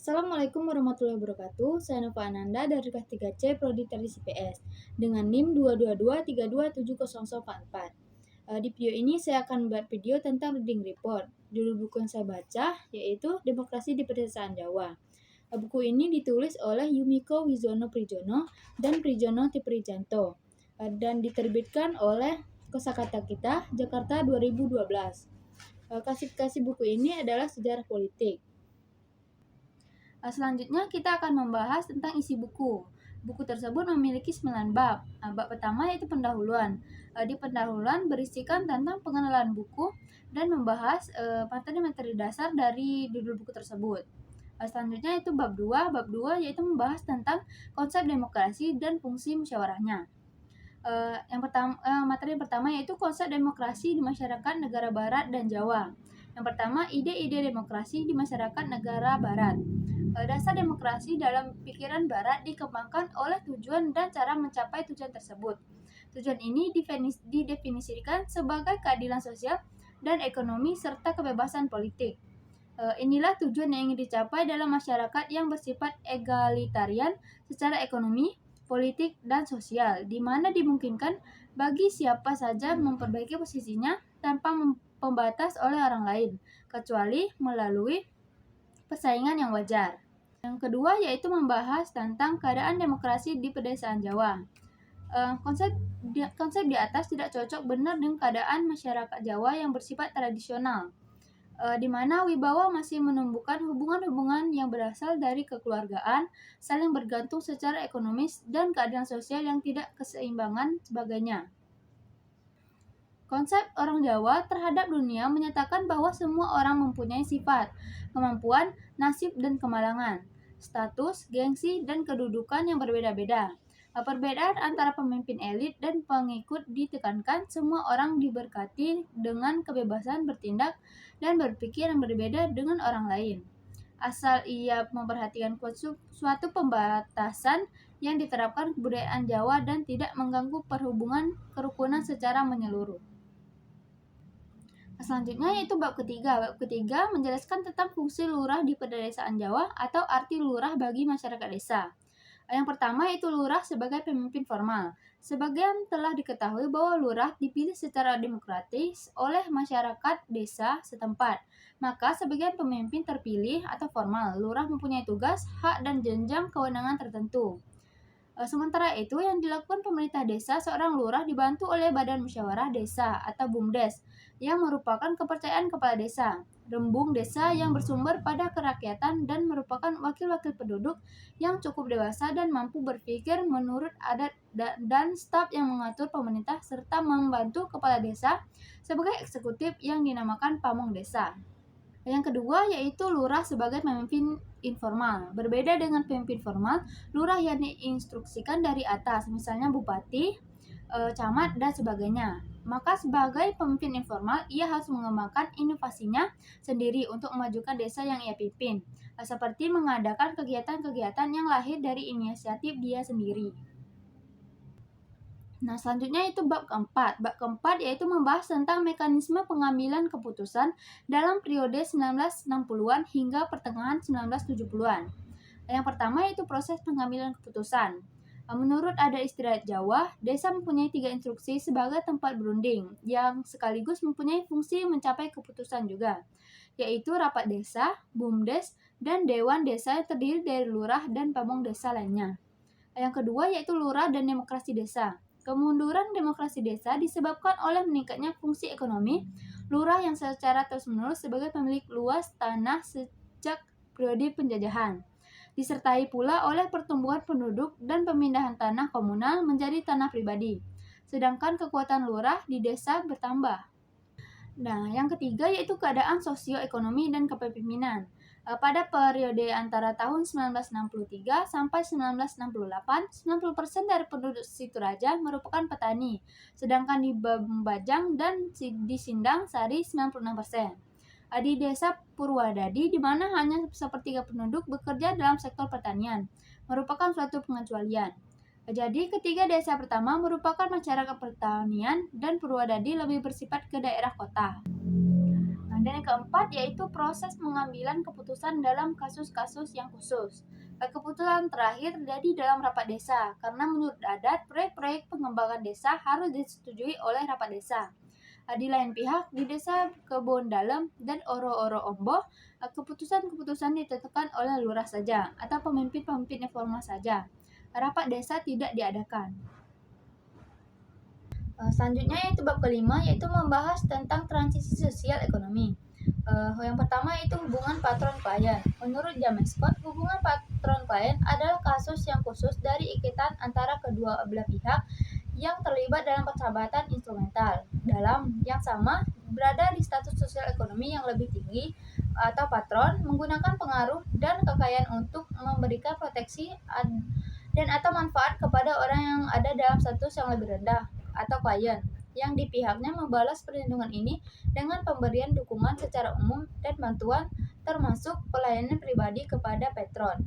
Assalamualaikum warahmatullahi wabarakatuh. Saya Nova Ananda dari kelas 3C Prodi Tradisi PS dengan NIM 222327044. Di video ini saya akan membuat video tentang reading report. Judul buku yang saya baca yaitu Demokrasi di Pedesaan Jawa. Buku ini ditulis oleh Yumiko Wizono Prijono dan Prijono Tiprijanto dan diterbitkan oleh Kosakata Kita, Jakarta 2012. Klasifikasi buku ini adalah sejarah politik. Selanjutnya kita akan membahas tentang isi buku. Buku tersebut memiliki 9 bab. Bab pertama yaitu pendahuluan. Di pendahuluan berisikan tentang pengenalan buku dan membahas materi-materi dasar dari judul buku tersebut. Selanjutnya itu bab 2. Bab 2 yaitu membahas tentang konsep demokrasi dan fungsi musyawarahnya. Materi yang pertama yaitu konsep demokrasi di masyarakat negara barat dan Jawa. Yang pertama, ide-ide demokrasi di masyarakat negara barat. Dasar demokrasi dalam pikiran barat dikembangkan oleh tujuan dan cara mencapai tujuan tersebut. Tujuan ini didefinisikan sebagai keadilan sosial dan ekonomi serta kebebasan politik. Inilah tujuan yang ingin dicapai dalam masyarakat yang bersifat egalitarian secara ekonomi, politik, dan sosial, di mana dimungkinkan bagi siapa saja memperbaiki posisinya tanpa pembatas oleh orang lain, kecuali melalui persaingan yang wajar. Yang kedua yaitu membahas tentang keadaan demokrasi di pedesaan Jawa. Konsep di atas tidak cocok benar dengan keadaan masyarakat Jawa yang bersifat tradisional, di mana wibawa masih menumbuhkan hubungan-hubungan yang berasal dari kekeluargaan, saling bergantung secara ekonomis, dan keadilan sosial yang tidak keseimbangan sebagainya. Konsep orang Jawa terhadap dunia menyatakan bahwa semua orang mempunyai sifat, kemampuan, nasib, dan kemalangan, status, gengsi, dan kedudukan yang berbeda-beda. Perbedaan antara pemimpin elit dan pengikut ditekankan. Semua orang diberkati dengan kebebasan bertindak dan berpikir yang berbeda dengan orang lain, asal ia memperhatikan suatu pembatasan yang diterapkan kebudayaan Jawa dan tidak mengganggu perhubungan kerukunan secara menyeluruh. Selanjutnya yaitu bab ketiga. Bab ketiga menjelaskan tentang fungsi lurah di pedesaan Jawa atau arti lurah bagi masyarakat desa. Yang pertama yaitu lurah sebagai pemimpin formal. Sebagian telah diketahui bahwa lurah dipilih secara demokratis oleh masyarakat desa setempat. Maka sebagian pemimpin terpilih atau formal. Lurah mempunyai tugas, hak, dan jenjang kewenangan tertentu. Sementara itu, yang dilakukan pemerintah desa, seorang lurah dibantu oleh Badan Musyawarah Desa atau BUMDes, yang merupakan kepercayaan kepala desa, rembung desa yang bersumber pada kerakyatan dan merupakan wakil-wakil penduduk yang cukup dewasa dan mampu berpikir menurut adat dan staf yang mengatur pemerintah serta membantu kepala desa sebagai eksekutif yang dinamakan pamong desa. Yang kedua yaitu lurah sebagai pemimpin informal. Berbeda dengan pemimpin formal, lurah yang diinstruksikan dari atas, misalnya bupati, camat, dan sebagainya. Maka sebagai pemimpin informal, ia harus mengembangkan inovasinya sendiri untuk memajukan desa yang ia pimpin, seperti mengadakan kegiatan-kegiatan yang lahir dari inisiatif dia sendiri. Nah, selanjutnya itu bab keempat. Bab keempat yaitu membahas tentang mekanisme pengambilan keputusan dalam periode 1960-an hingga pertengahan 1970-an. Yang pertama yaitu proses pengambilan keputusan. Menurut adat istiadat Jawa, desa mempunyai 3 instruksi sebagai tempat berunding, yang sekaligus mempunyai fungsi mencapai keputusan juga, yaitu rapat desa, BUMDes, dan dewan desa yang terdiri dari lurah dan pamong desa lainnya. Yang kedua yaitu lurah dan demokrasi desa. Kemunduran demokrasi desa disebabkan oleh meningkatnya fungsi ekonomi lurah yang secara terus-menerus sebagai pemilik luas tanah sejak periode penjajahan, disertai pula oleh pertumbuhan penduduk dan pemindahan tanah komunal menjadi tanah pribadi, sedangkan kekuatan lurah di desa bertambah. Nah, yang ketiga yaitu keadaan sosioekonomi dan kepemimpinan. Pada periode antara tahun 1963 sampai 1968, 90% dari penduduk Situraja merupakan petani, sedangkan di Bajang dan di Sindang Sari 96%. Di desa Purwadadi, di mana hanya sepertiga penduduk bekerja dalam sektor pertanian, merupakan suatu pengecualian. Jadi ketiga desa pertama merupakan masyarakat pertanian dan Purwadadi lebih bersifat ke daerah kota. Nah, Dan yang keempat yaitu proses pengambilan keputusan dalam kasus-kasus yang khusus. Keputusan terakhir terjadi dalam rapat desa, karena menurut adat, proyek-proyek pengembangan desa harus disetujui oleh rapat desa. Di lain pihak, di desa Kebon Dalem dan Oro-Oro Ombo, keputusan-keputusan ditentukan oleh lurah saja atau pemimpin-pemimpin informal saja. Rapat desa tidak diadakan. Selanjutnya yaitu bab kelima, yaitu membahas tentang transisi sosial ekonomi. Yang pertama yaitu hubungan patron-klien. Menurut James Scott, hubungan patron-klien adalah kasus yang khusus dari ikatan antara kedua belah pihak yang terlibat dalam persahabatan instrumental. Dalam yang sama, berada di status sosial ekonomi yang lebih tinggi atau patron menggunakan pengaruh dan kekayaan untuk memberikan proteksi dan atau manfaat kepada orang yang ada dalam status yang lebih rendah atau klien, yang di pihaknya membalas perlindungan ini dengan pemberian dukungan secara umum dan bantuan termasuk pelayanan pribadi kepada patron.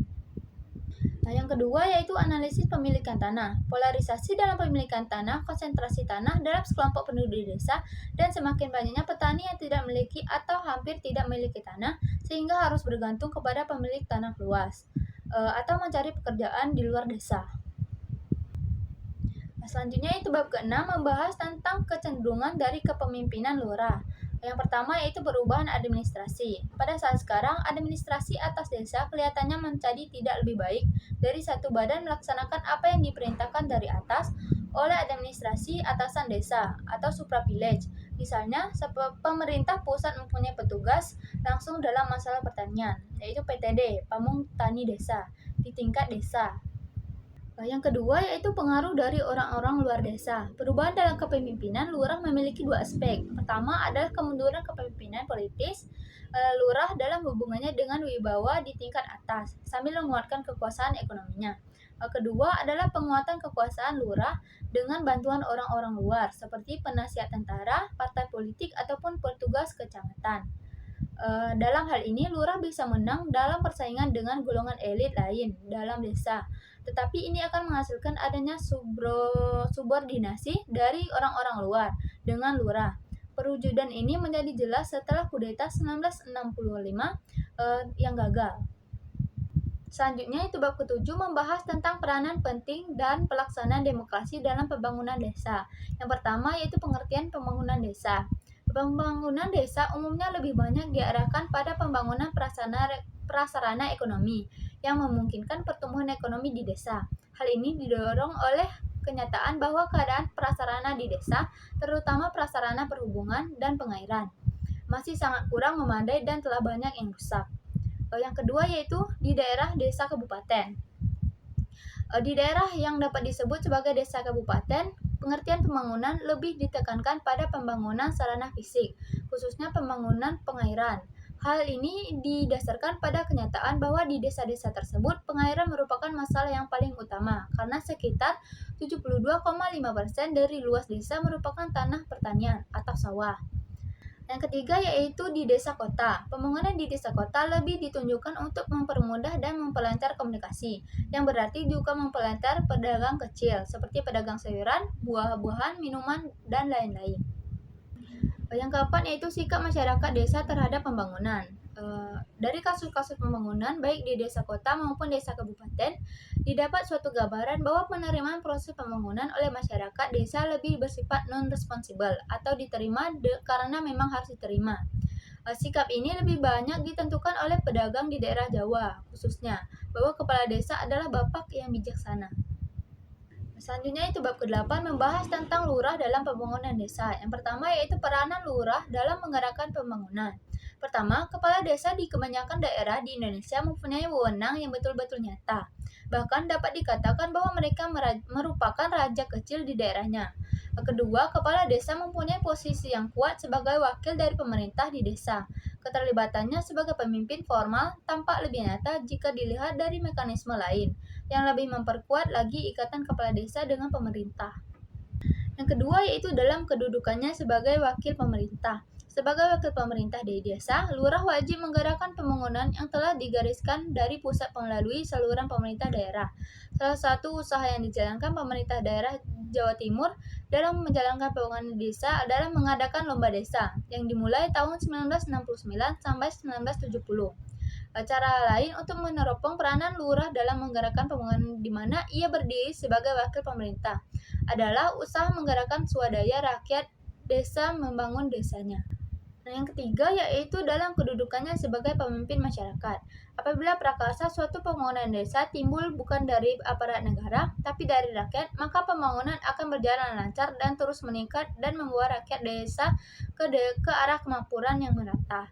Yang kedua yaitu analisis pemilikan tanah. Polarisasi dalam pemilikan tanah, konsentrasi tanah dalam sekelompok penduduk di desa, dan semakin banyaknya petani yang tidak memiliki atau hampir tidak memiliki tanah sehingga harus bergantung kepada pemilik tanah luas atau mencari pekerjaan di luar desa. Selanjutnya itu bab ke-6 membahas tentang kecenderungan dari kepemimpinan lurah. Yang pertama yaitu perubahan administrasi. Pada saat sekarang, administrasi atas desa kelihatannya menjadi tidak lebih baik dari satu badan melaksanakan apa yang diperintahkan dari atas oleh administrasi atasan desa atau supra-village. Misalnya, pemerintah pusat mempunyai petugas langsung dalam masalah pertanian, yaitu PTD, Pamung Tani Desa, di tingkat desa. Yang kedua yaitu pengaruh dari orang-orang luar desa. Perubahan dalam kepemimpinan lurah memiliki dua aspek. Pertama adalah kemunduran kepemimpinan politis lurah dalam hubungannya dengan wibawa di tingkat atas sambil menguatkan kekuasaan ekonominya. Kedua adalah penguatan kekuasaan lurah dengan bantuan orang-orang luar seperti penasihat tentara, partai politik ataupun petugas kecamatan. Dalam hal ini, lurah bisa menang dalam persaingan dengan golongan elit lain dalam desa. Tetapi ini akan menghasilkan adanya subordinasi dari orang-orang luar dengan lurah. Perwujudan ini menjadi jelas setelah kudeta 1965 yang gagal. Selanjutnya itu bab ke-7 membahas tentang peranan penting dan pelaksanaan demokrasi dalam pembangunan desa. Yang pertama yaitu pengertian pembangunan desa. Pembangunan desa umumnya lebih banyak diarahkan pada pembangunan prasarana ekonomi yang memungkinkan pertumbuhan ekonomi di desa. Hal ini didorong oleh kenyataan bahwa keadaan prasarana di desa, terutama prasarana perhubungan dan pengairan, masih sangat kurang memadai dan telah banyak yang rusak. Yang kedua yaitu di daerah desa kabupaten. Di daerah yang dapat disebut sebagai desa kabupaten, pengertian pembangunan lebih ditekankan pada pembangunan sarana fisik, khususnya pembangunan pengairan. Hal ini didasarkan pada kenyataan bahwa di desa-desa tersebut pengairan merupakan masalah yang paling utama karena sekitar 72,5% dari luas desa merupakan tanah pertanian atau sawah. Yang ketiga yaitu di desa kota. Pembangunan di desa kota lebih ditunjukkan untuk mempermudah dan memperlancar komunikasi, yang berarti juga memperlancar pedagang kecil seperti pedagang sayuran, buah-buahan, minuman, dan lain-lain. Yang keempat yaitu sikap masyarakat desa terhadap pembangunan. Dari kasus-kasus pembangunan baik di desa kota maupun desa kabupaten, didapat suatu gambaran bahwa penerimaan proses pembangunan oleh masyarakat desa lebih bersifat non-responsible atau diterima karena memang harus diterima. Sikap ini lebih banyak ditentukan oleh pedagang di daerah Jawa, khususnya bahwa kepala desa adalah bapak yang bijaksana. Selanjutnya itu bab ke-8 membahas tentang lurah dalam pembangunan desa. Yang pertama yaitu peranan lurah dalam menggerakkan pembangunan. Pertama, kepala desa di kebanyakan daerah di Indonesia mempunyai wewenang yang betul-betul nyata. Bahkan dapat dikatakan bahwa mereka merupakan raja kecil di daerahnya. Kedua, kepala desa mempunyai posisi yang kuat sebagai wakil dari pemerintah di desa. Keterlibatannya sebagai pemimpin formal tampak lebih nyata jika dilihat dari mekanisme lain, yang lebih memperkuat lagi ikatan kepala desa dengan pemerintah. Yang kedua yaitu dalam kedudukannya sebagai wakil pemerintah. Sebagai wakil pemerintah di desa, lurah wajib menggerakkan pembangunan yang telah digariskan dari pusat melalui saluran pemerintah daerah. Salah satu usaha yang dijalankan pemerintah daerah Jawa Timur dalam menjalankan pembangunan desa adalah mengadakan lomba desa yang dimulai tahun 1969 sampai 1970. Cara lain untuk meneropong peranan lurah dalam menggerakkan pembangunan di mana ia berdiri sebagai wakil pemerintah adalah usaha menggerakkan swadaya rakyat desa membangun desanya. Nah, yang ketiga yaitu dalam kedudukannya sebagai pemimpin masyarakat. Apabila prakarsa suatu pembangunan desa timbul bukan dari aparat negara, tapi dari rakyat, maka pembangunan akan berjalan lancar dan terus meningkat dan membawa rakyat desa ke arah kemakmuran yang merata.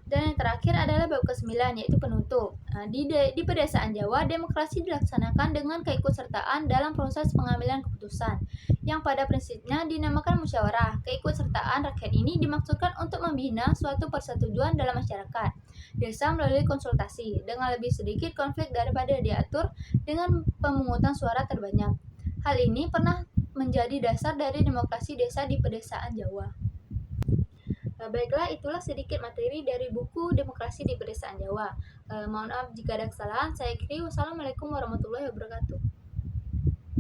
Dan yang terakhir adalah bab ke-9, yaitu penutup. Nah, di pedesaan Jawa, demokrasi dilaksanakan dengan keikutsertaan dalam proses pengambilan keputusan, yang pada prinsipnya dinamakan musyawarah. Keikutsertaan rakyat ini dimaksudkan untuk membina suatu persetujuan dalam masyarakat desa melalui konsultasi, dengan lebih sedikit konflik daripada diatur dengan pemungutan suara terbanyak. Hal ini pernah menjadi dasar dari demokrasi desa di pedesaan Jawa. Baiklah, itulah sedikit materi dari buku Demokrasi di Pedesaan Jawa. Mohon maaf jika ada kesalahan. Saya akhiri. Wassalamualaikum warahmatullahi wabarakatuh.